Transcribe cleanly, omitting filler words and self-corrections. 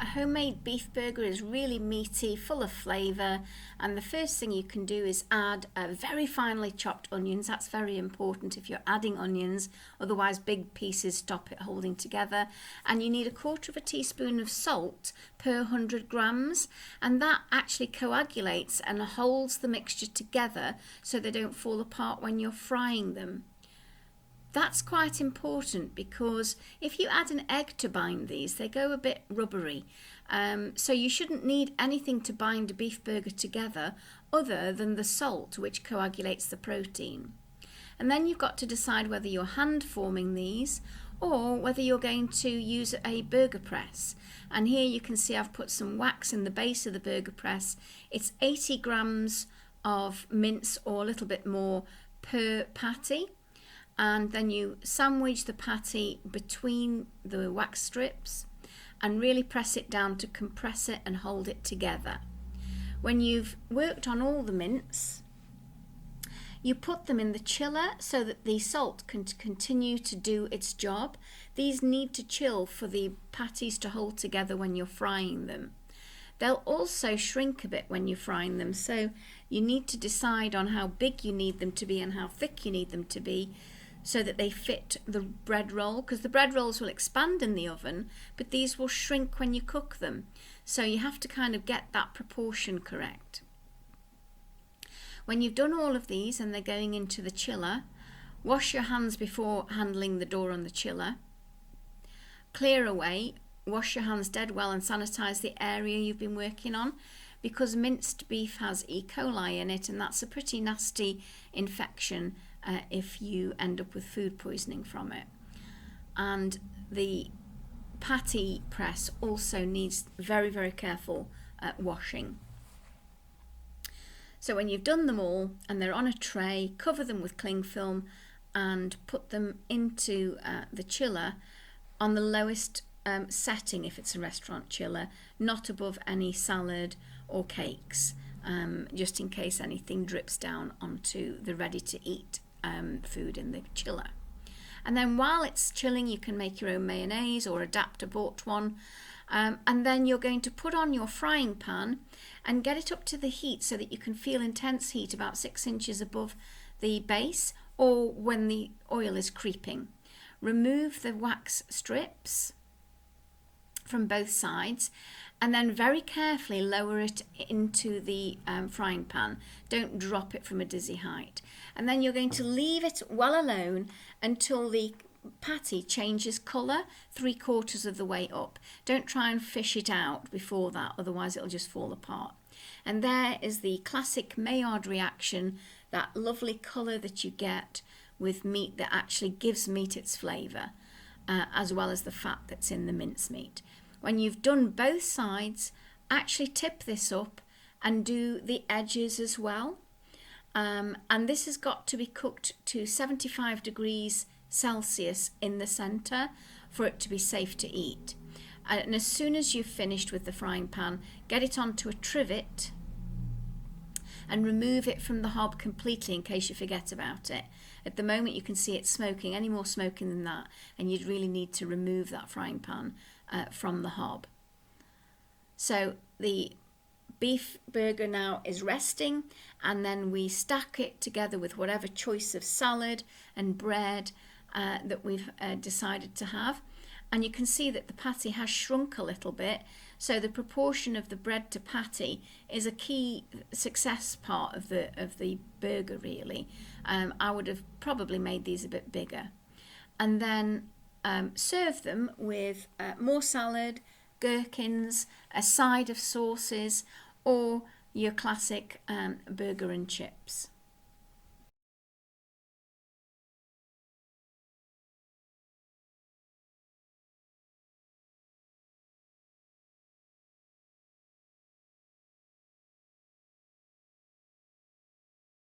A homemade beef burger is really meaty, full of flavour, and the first thing you can do is add very finely chopped onions. That's very important if you're adding onions, otherwise big pieces stop it holding together. And you need 1/4 teaspoon of salt per 100 grams, and that actually coagulates and holds the mixture together so they don't fall apart when you're frying them. That's quite important because if you add an egg to bind these, they go a bit rubbery. So you shouldn't need anything to bind a beef burger together other than the salt, which coagulates the protein. And then you've got to decide whether you're hand forming these or whether you're going to use a burger press. And here you can see I've put some wax in the base of the burger press. It's 80 grams of mince or a little bit more per patty. And then you sandwich the patty between the wax strips and really press it down to compress it and hold it together. When you've worked on all the mince, you put them in the chiller so that the salt can continue to do its job. These need to chill for the patties to hold together when you're frying them. They'll also shrink a bit when you're frying them, so you need to decide on how big you need them to be and how thick you need them to be, so that they fit the bread roll, because the bread rolls will expand in the oven, but these will shrink when you cook them. So you have to kind of get that proportion correct. When you've done all of these and they're going into the chiller, wash your hands before handling the door on the chiller. Clear away, wash your hands dead well and sanitize the area you've been working on, because minced beef has E. coli in it, and that's a pretty nasty infection if you end up with food poisoning from it. And the patty press also needs very, very careful washing. So when you've done them all and they're on a tray, cover them with cling film and put them into the chiller on the lowest setting if it's a restaurant chiller, not above any salad or cakes, just in case anything drips down onto the ready to eat food in the chiller. And then while it's chilling, you can make your own mayonnaise or adapt a bought one. And then you're going to put on your frying pan and get it up to the heat so that you can feel intense heat about 6 inches above the base, or when the oil is creeping. Remove the wax strips from both sides and then very carefully lower it into the frying pan. Don't drop it from a dizzy height. And then you're going to leave it well alone until the patty changes colour 3/4 of the way up. Don't try and fish it out before that, otherwise it'll just fall apart. And there is the classic Maillard reaction, that lovely colour that you get with meat that actually gives meat its flavour, as well as the fat that's in the mincemeat. When you've done both sides, actually tip this up and do the edges as well. And this has got to be cooked to 75 degrees Celsius in the centre for it to be safe to eat. And as soon as you've finished with the frying pan, get it onto a trivet and remove it from the hob completely in case you forget about it. At the moment you can see it's smoking, any more smoking than that, and you'd really need to remove that frying pan from the hob. So the beef burger now is resting, and then we stack it together with whatever choice of salad and bread that we've decided to have. And you can see that the patty has shrunk a little bit, so the proportion of the bread to patty is a key success part of the burger really. I would have probably made these a bit bigger. And then serve them with more salad, gherkins, a side of sauces, or your classic burger and chips.